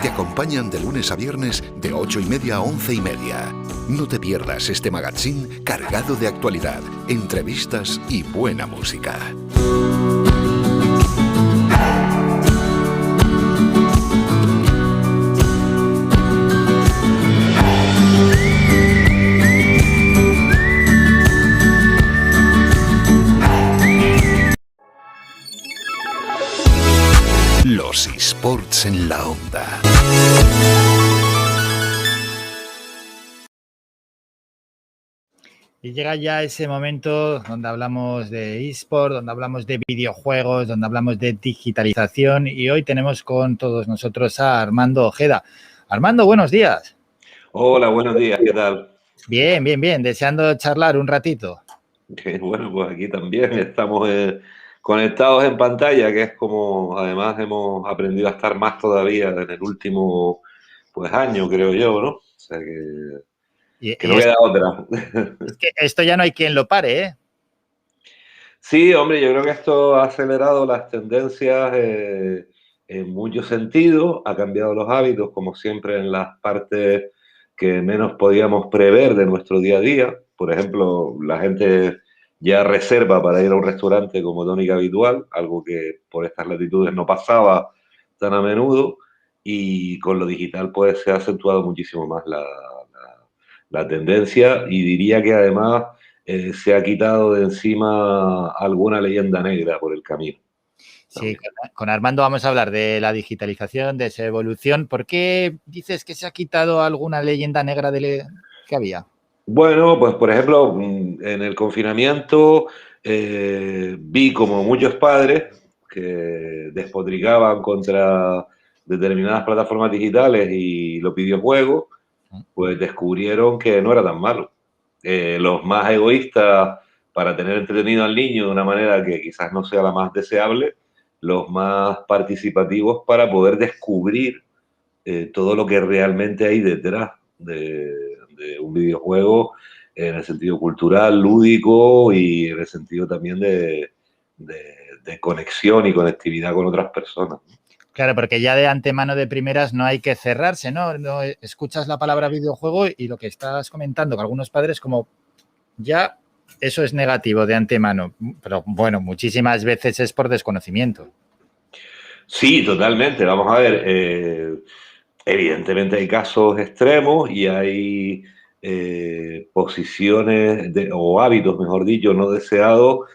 te acompañan de lunes a viernes de 8:30 a 11:30. No te pierdas este magazine cargado de actualidad, entrevistas y buena música. Los eSports en la onda. Y llega ya ese momento donde hablamos de eSport, donde hablamos de videojuegos, donde hablamos de digitalización, y hoy tenemos con todos nosotros a Armando Ojeda. Armando, buenos días. Hola, buenos días, ¿qué tal? Bien, bien, bien, deseando charlar un ratito. Bueno, pues aquí también estamos conectados en pantalla, que es como además hemos aprendido a estar más todavía en el último año, creo yo, ¿no? O sea que no queda otra. Es que esto ya no hay quien lo pare, ¿eh? Sí, hombre, yo creo que esto ha acelerado las tendencias en muchos sentidos, ha cambiado los hábitos, como siempre, en las partes que menos podíamos prever de nuestro día a día. Por ejemplo, la gente ya reserva para ir a un restaurante como tónica habitual, algo que por estas latitudes no pasaba tan a menudo, y con lo digital pues se ha acentuado muchísimo más la tendencia, y diría que además se ha quitado de encima alguna leyenda negra por el camino. Sí, con Armando vamos a hablar de la digitalización, de esa evolución. ¿Por qué dices que se ha quitado alguna leyenda negra que había? Bueno, pues por ejemplo, en el confinamiento vi como muchos padres que despotricaban contra determinadas plataformas digitales y los videojuegos, pues descubrieron que no era tan malo. Los más egoístas, para tener entretenido al niño de una manera que quizás no sea la más deseable, los más participativos para poder descubrir todo lo que realmente hay detrás de un videojuego, en el sentido cultural, lúdico, y en el sentido también de conexión y conectividad con otras personas. Claro, porque ya de antemano, de primeras, no hay que cerrarse, ¿no? No escuchas la palabra videojuego y lo que estás comentando con algunos padres, como ya eso es negativo de antemano. Pero bueno, muchísimas veces es por desconocimiento. Sí, totalmente. Vamos a ver, evidentemente hay casos extremos y hay posiciones o hábitos, mejor dicho, no deseados,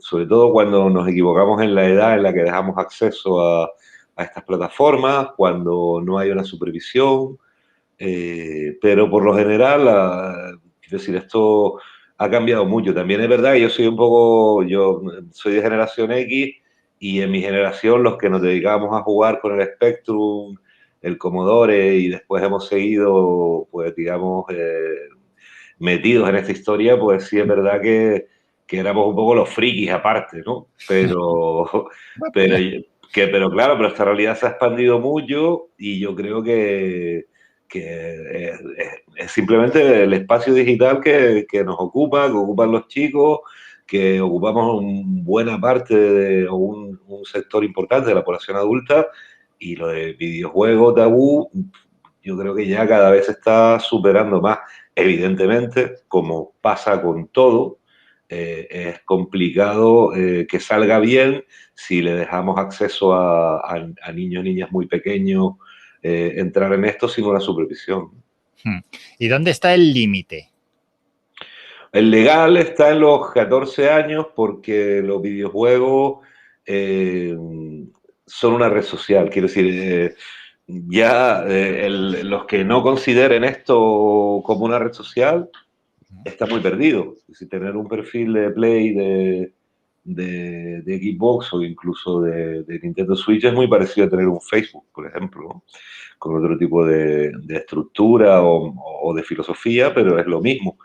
sobre todo cuando nos equivocamos en la edad en la que dejamos acceso a estas plataformas, cuando no hay una supervisión, pero por lo general, es decir, esto ha cambiado mucho. También es verdad que yo soy de generación X, y en mi generación los que nos dedicábamos a jugar con el Spectrum, el Commodore, y después hemos seguido, pues digamos, metidos en esta historia, pues sí es verdad que éramos un poco los frikis aparte, ¿no? Pero claro, pero esta realidad se ha expandido mucho, y yo creo que es simplemente el espacio digital que nos ocupa, que ocupan los chicos, que ocupamos buena parte o un sector importante de la población adulta, y lo de videojuegos tabú, yo creo que ya cada vez se está superando más. Evidentemente, como pasa con todo, es complicado que salga bien si le dejamos acceso a niños y niñas muy pequeños entrar en esto sin una supervisión. ¿Y dónde está el límite? El legal está en los 14 años, porque los videojuegos son una red social. Quiero decir, los que no consideren esto como una red social están muy perdidos. Si tener un perfil de Play, de Xbox, o incluso de Nintendo Switch, es muy parecido a tener un Facebook, por ejemplo, ¿no? Con otro tipo de estructura o de filosofía, pero es lo mismo.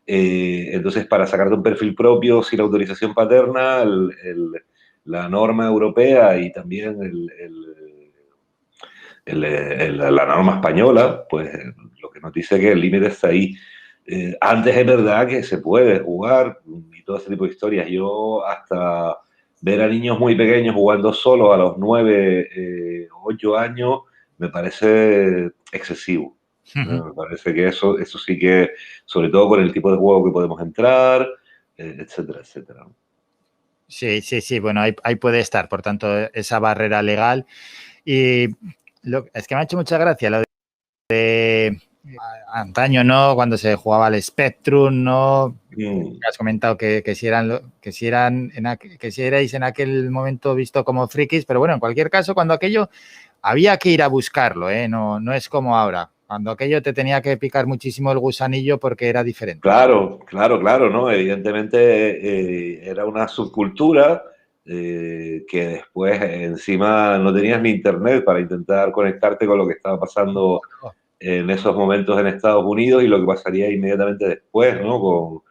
Entonces, para sacarte un perfil propio sin autorización paterna, la norma europea y también la norma española, pues lo que nos dice que el límite está ahí. Antes es verdad que se puede jugar y todo ese tipo de historias. Yo hasta ver a niños muy pequeños jugando solos a los 9, 8 años, me parece excesivo. Me parece que eso sí que, sobre todo con el tipo de juego que podemos entrar, etcétera, etcétera, ¿no? Sí, sí, sí, bueno, ahí puede estar, por tanto, esa barrera legal. Y es que me ha hecho mucha gracia lo de antaño, ¿no? Cuando se jugaba al Spectrum, ¿no? Has comentado que si erais en aquel momento visto como frikis, pero bueno, en cualquier caso, cuando aquello había que ir a buscarlo, ¿eh? No es como ahora. Cuando aquello te tenía que picar muchísimo el gusanillo porque era diferente. Claro, claro, claro, ¿no? Evidentemente era una subcultura que después encima no tenías ni internet para intentar conectarte con lo que estaba pasando en esos momentos en Estados Unidos y lo que pasaría inmediatamente después, ¿no?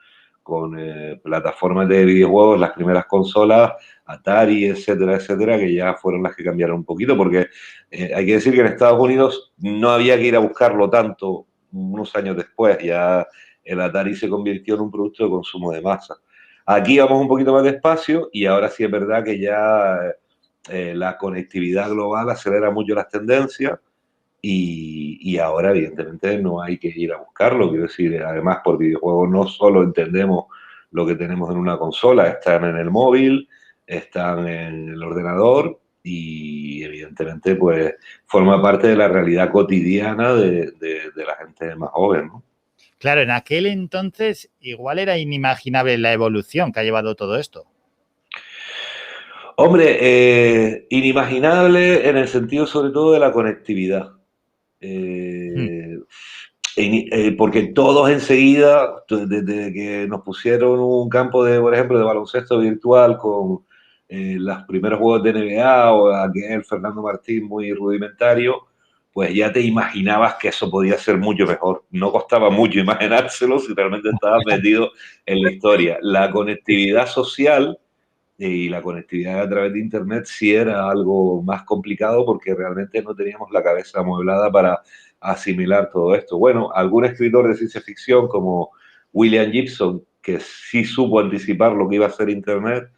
Con plataformas de videojuegos, las primeras consolas, Atari, etcétera, etcétera, que ya fueron las que cambiaron un poquito, porque hay que decir que en Estados Unidos no había que ir a buscarlo tanto unos años después, ya el Atari se convirtió en un producto de consumo de masa. Aquí vamos un poquito más despacio y ahora sí es verdad que ya la conectividad global acelera mucho las tendencias y ahora evidentemente no hay que ir a buscarlo. Quiero decir, además por videojuegos no solo entendemos lo que tenemos en una consola, están en el móvil, están en el ordenador y evidentemente pues forma parte de la realidad cotidiana de la gente más joven, ¿no? Claro, en aquel entonces igual era inimaginable la evolución que ha llevado todo esto. Hombre, inimaginable en el sentido sobre todo de la conectividad. Eh, porque todos enseguida, desde que nos pusieron un campo de, por ejemplo, de baloncesto virtual con los primeros juegos de NBA o aquel Fernando Martín muy rudimentario, pues ya te imaginabas que eso podía ser mucho mejor. No costaba mucho imaginárselo si realmente estabas metido en la historia. La conectividad social y la conectividad a través de Internet sí era algo más complicado porque realmente no teníamos la cabeza amueblada para asimilar todo esto. Bueno, algún escritor de ciencia ficción como William Gibson, que sí supo anticipar lo que iba a ser Internet,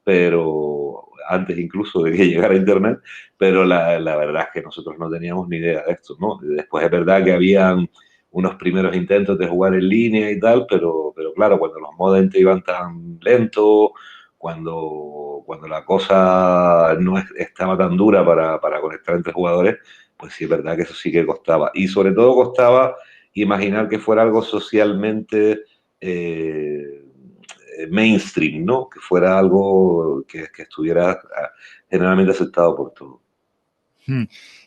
pero antes incluso de que llegara Internet, pero la verdad es que nosotros no teníamos ni idea de esto, ¿no? Después es verdad que habían unos primeros intentos de jugar en línea y tal, pero claro, cuando los modems te iban tan lentos, cuando la cosa no estaba tan dura para conectar entre jugadores, pues sí es verdad que eso sí que costaba. Y sobre todo costaba imaginar que fuera algo socialmente mainstream, ¿no? Que fuera algo que estuviera generalmente aceptado por todos.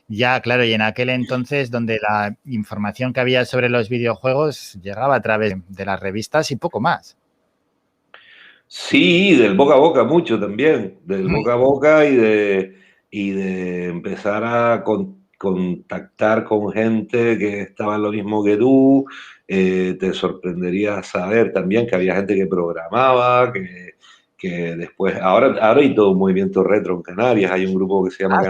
Ya, claro, y en aquel entonces donde la información que había sobre los videojuegos llegaba a través de las revistas y poco más. Sí, del boca a boca mucho también, del boca a boca y de empezar a contactar con gente que estaba en lo mismo que tú. Te sorprendería saber también que había gente que programaba, que después, ahora hay todo un movimiento retro en Canarias, hay un grupo que se llama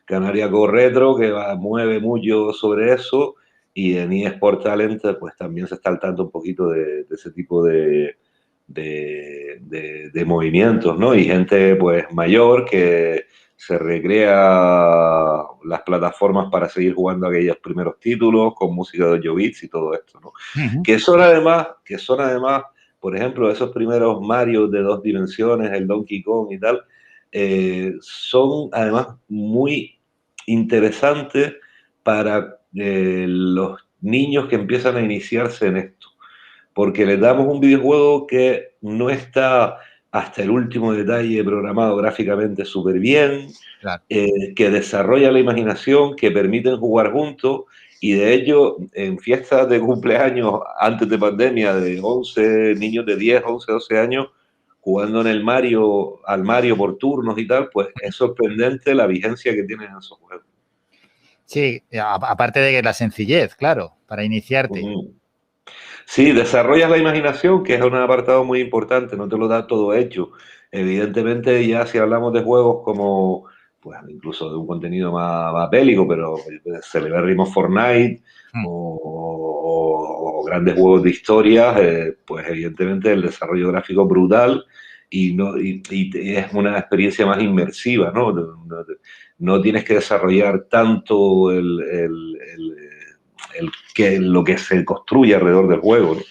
Canaria Go Retro que mueve mucho sobre eso y en eSport Talent pues también se está al tanto un poquito de ese tipo de movimientos, ¿no? Y gente pues mayor que se recrea las plataformas para seguir jugando aquellos primeros títulos con música de 8 bits y todo esto, ¿no? Que son además, por ejemplo, esos primeros Mario de 2 dimensiones, el Donkey Kong y tal, son además muy interesantes para los niños que empiezan a iniciarse en esto porque les damos un videojuego que no está hasta el último detalle programado gráficamente súper bien, Claro. que desarrolla la imaginación, que permiten jugar juntos y de hecho en fiestas de cumpleaños antes de pandemia de 11 niños de 10, 11, 12 años jugando en el al Mario por turnos y tal, pues es sorprendente la vigencia que tienen esos juegos. Sí, aparte de la sencillez, claro, para iniciarte. Sí, desarrollas la imaginación, que es un apartado muy importante, no te lo da todo hecho. Evidentemente, ya si hablamos de juegos como, pues incluso de un contenido más bélico, pero celebremos Fortnite o grandes juegos de historia, pues evidentemente el desarrollo gráfico brutal y es una experiencia más inmersiva, ¿no? no tienes que desarrollar tanto lo que se construye alrededor del juego, ¿no?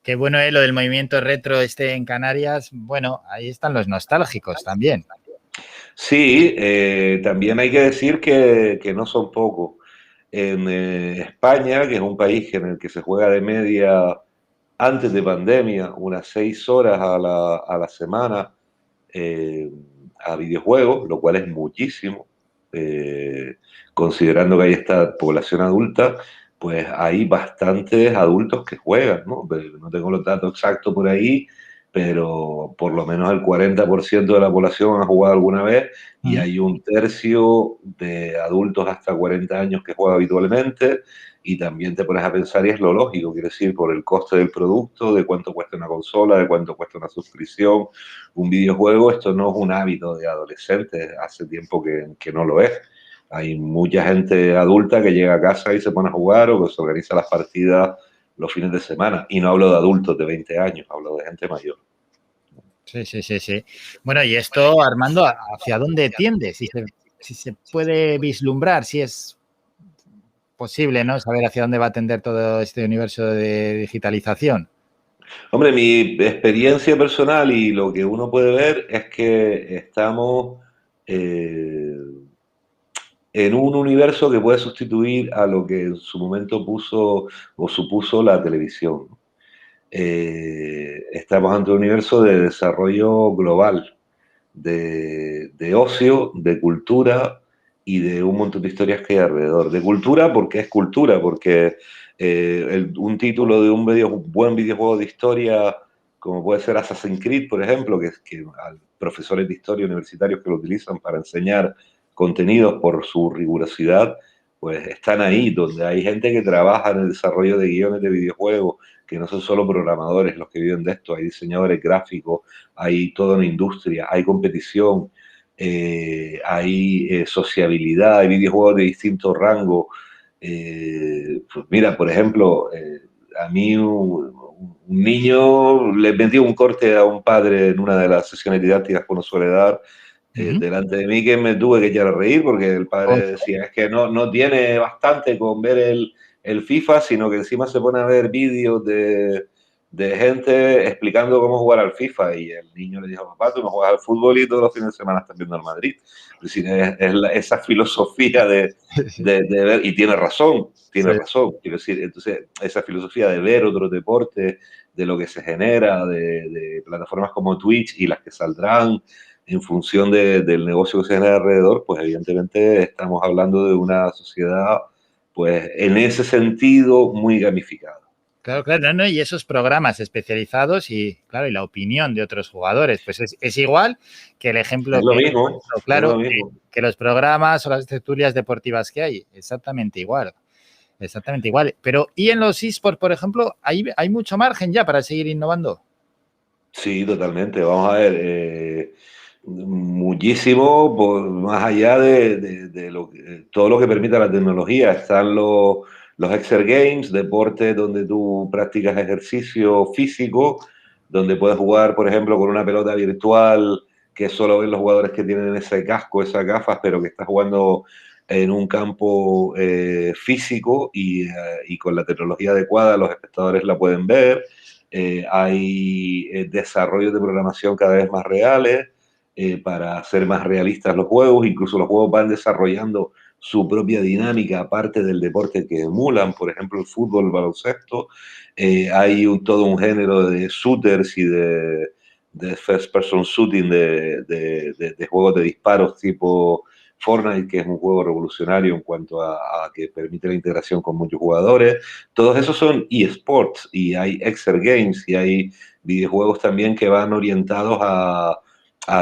Qué bueno es lo del movimiento retro en Canarias. Bueno, ahí están los nostálgicos también. Sí, también hay que decir que no son pocos. En España, que es un país en el que se juega de media antes de pandemia, unas 6 horas a la semana eh, a videojuegos, lo cual es muchísimo, eh, considerando que hay esta población adulta, pues hay bastantes adultos que juegan, ¿no? No tengo los datos exactos por ahí, pero por lo menos el 40% de la población ha jugado alguna vez y hay un tercio de adultos hasta 40 años que juega habitualmente. Y también te pones a pensar, y es lo lógico, quiero decir, por el coste del producto, de cuánto cuesta una consola, de cuánto cuesta una suscripción, un videojuego. Esto no es un hábito de adolescentes, hace tiempo que no lo es. Hay mucha gente adulta que llega a casa y se pone a jugar o que se organiza las partidas los fines de semana. Y no hablo de adultos de 20 años, hablo de gente mayor. Sí, sí, sí, sí. Bueno, y esto, Armando, ¿hacia dónde tiende? Si se puede vislumbrar, si es posible, ¿no? Saber hacia dónde va a tender todo este universo de digitalización. Hombre, mi experiencia personal y lo que uno puede ver es que estamos eh, en un universo que puede sustituir a lo que en su momento puso o supuso la televisión. Estamos ante un universo de desarrollo global, de ocio, de cultura y de un montón de historias que hay alrededor. De cultura porque es cultura, porque un título de un buen videojuego de historia, como puede ser Assassin's Creed, por ejemplo, que a profesores de historia universitarios que lo utilizan para enseñar contenidos por su rigurosidad, pues están ahí, donde hay gente que trabaja en el desarrollo de guiones de videojuegos, que no son solo programadores los que viven de esto, hay diseñadores gráficos, hay toda una industria, hay competición, hay sociabilidad, hay videojuegos de distintos rangos. Pues mira, por ejemplo, a mí un niño le metió un corte a un padre en una de las sesiones didácticas que uno suele dar, delante de mí, que me tuve que echar a reír porque el padre decía, es que no tiene bastante con ver el FIFA, sino que encima se pone a ver vídeos de gente explicando cómo jugar al FIFA, y el niño le dijo, papá, tú no juegas al fútbol y todos los fines de semana estás viendo al Madrid. Es decir, esa filosofía de ver, y tiene razón, Sí. quiero decir, entonces esa filosofía de ver otros deportes, de lo que se genera, de plataformas como Twitch y las que saldrán en función del negocio que se genera alrededor, pues evidentemente estamos hablando de una sociedad, pues en ese sentido, muy gamificada. Claro, claro, no, y esos programas especializados y, claro, y la opinión de otros jugadores, pues es igual que el ejemplo Es lo mismo, claro, es lo mismo. que los programas o las tertulias deportivas que hay, exactamente igual. Exactamente igual. Pero, ¿y en los eSports, por ejemplo, hay mucho margen ya para seguir innovando? Sí, totalmente. Vamos a ver, muchísimo más allá de todo lo que permita la tecnología. Están los Exer Games, deportes donde tú practicas ejercicio físico, donde puedes jugar, por ejemplo, con una pelota virtual que solo ven los jugadores que tienen ese casco, esas gafas, pero que estás jugando en un campo físico y con la tecnología adecuada los espectadores la pueden ver. Hay desarrollos de programación cada vez más reales para hacer más realistas los juegos. Incluso los juegos van desarrollando su propia dinámica aparte del deporte que emulan, por ejemplo el fútbol, el baloncesto. Hay todo un género de shooters y de first person shooting, de juegos de disparos tipo Fortnite, que es un juego revolucionario en cuanto a que permite la integración con muchos jugadores. Todos esos son eSports, y hay Exer Games y hay videojuegos también que van orientados a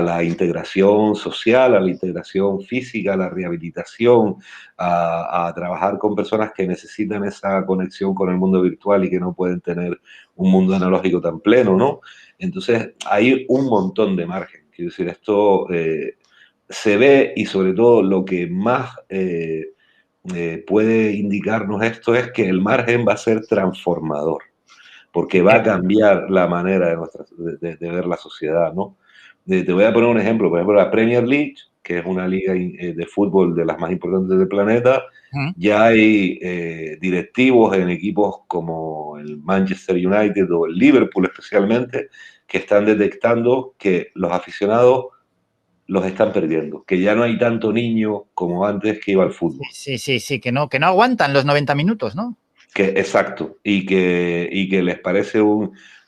la integración social, a la integración física, a la rehabilitación, a trabajar con personas que necesitan esa conexión con el mundo virtual y que no pueden tener un mundo analógico tan pleno, ¿no? Entonces, hay un montón de margen. Quiero decir, esto se ve, y sobre todo lo que más puede indicarnos esto es que el margen va a ser transformador, porque va a cambiar la manera de ver la sociedad, ¿no? Te voy a poner un ejemplo. Por ejemplo, la Premier League que es una liga de fútbol de las más importantes del planeta, Mm. ya hay directivos en equipos como el Manchester United o el Liverpool especialmente, que están detectando que los aficionados los están perdiendo, que ya no hay tanto niño como antes que iba al fútbol. Sí, que no aguantan los 90 minutos, ¿no? Exacto, y que les parece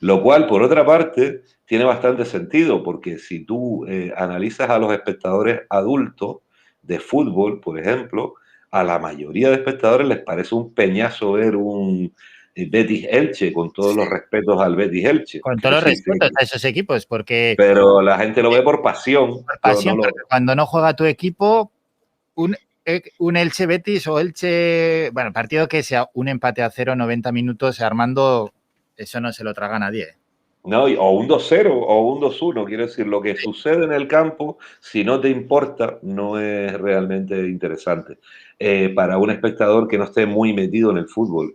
Lo cual, por otra parte, tiene bastante sentido, porque si tú analizas a los espectadores adultos de fútbol, por ejemplo, a la mayoría de espectadores les parece un peñazo ver un Betis Elche, con todos los respetos al Betis Elche. Con Quiero todos los decir, respetos a esos equipos, porque pero la gente lo ve por pasión. por pasión, No lo... porque cuando no juega tu equipo, un Elche Betis o Elche, bueno, partido que sea un empate a 0, 90 minutos, Armando, eso no se lo traga a nadie. No, o un 2-0 o un 2-1, quiero decir, lo que sucede en el campo, si no te importa, no es realmente interesante. Para un espectador que no esté muy metido en el fútbol,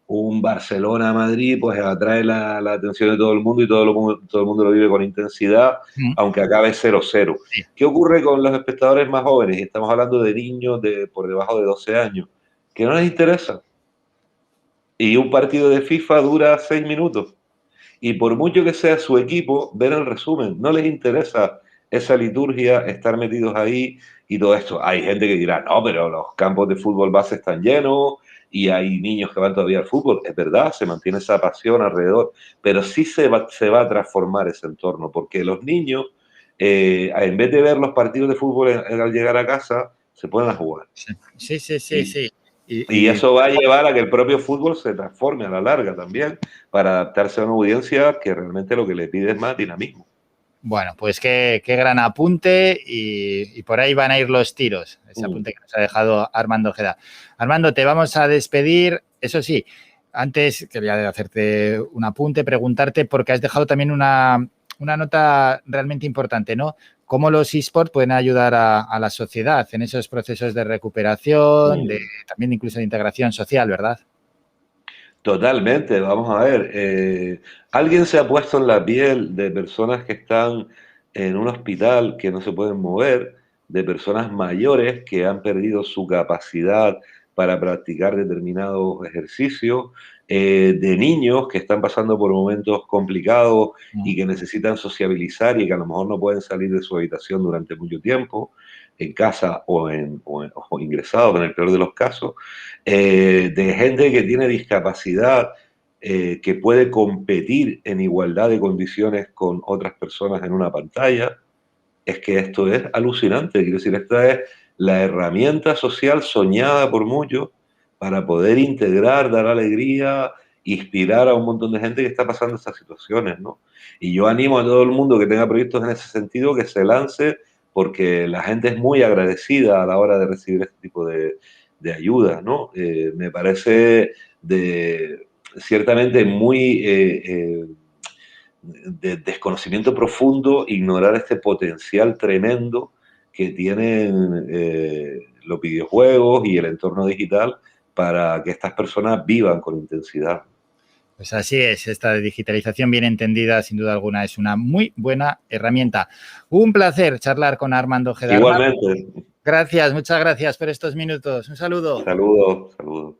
un Barcelona-Madrid, pues atrae la atención de todo el mundo y todo el mundo lo vive con intensidad, aunque acabe 0-0. Sí. ¿Qué ocurre con los espectadores más jóvenes? Estamos hablando de niños por debajo de 12 años, que no les interesa. Y un partido de FIFA dura 6 minutos. Y por mucho que sea su equipo, ver el resumen. No les interesa esa liturgia, estar metidos ahí y todo esto. Hay gente que dirá, no, pero los campos de fútbol base están llenos y hay niños que van todavía al fútbol. Es verdad, se mantiene esa pasión alrededor, pero sí se va a transformar ese entorno, porque los niños, en vez de ver los partidos de fútbol al llegar a casa, se ponen a jugar. Sí. Y eso va a llevar a que el propio fútbol se transforme a la larga también, para adaptarse a una audiencia que realmente lo que le pide es más dinamismo. Bueno, pues qué gran apunte y por ahí van a ir los tiros, ese apunte que nos ha dejado Armando Ojeda. Armando, te vamos a despedir, eso sí, antes quería hacerte un apunte, preguntarte, porque has dejado también una nota realmente importante, ¿no? Cómo los eSports pueden ayudar a la sociedad en esos procesos de recuperación, también incluso de integración social, ¿verdad? Totalmente, vamos a ver. ¿Alguien se ha puesto en la piel de personas que están en un hospital que no se pueden mover, de personas mayores que han perdido su capacidad para practicar determinados ejercicios, de niños que están pasando por momentos complicados y que necesitan sociabilizar y que a lo mejor no pueden salir de su habitación durante mucho tiempo, en casa o ingresados en el peor de los casos? De gente que tiene discapacidad, que puede competir en igualdad de condiciones con otras personas en una pantalla. Es que esto es alucinante. Quiero decir, esta es la herramienta social soñada por muchos para poder integrar, dar alegría, inspirar a un montón de gente que está pasando estas situaciones, ¿no? Y yo animo a todo el mundo que tenga proyectos en ese sentido que se lance, porque la gente es muy agradecida a la hora de recibir este tipo de ayuda, ¿no? Me parece ciertamente muy de desconocimiento profundo ignorar este potencial tremendo que tienen los videojuegos y el entorno digital para que estas personas vivan con intensidad. Pues así es, esta digitalización bien entendida, sin duda alguna, es una muy buena herramienta. Un placer charlar con Armando Ojeda. Igualmente. Gracias, muchas gracias por estos minutos. Un saludo. Saludos.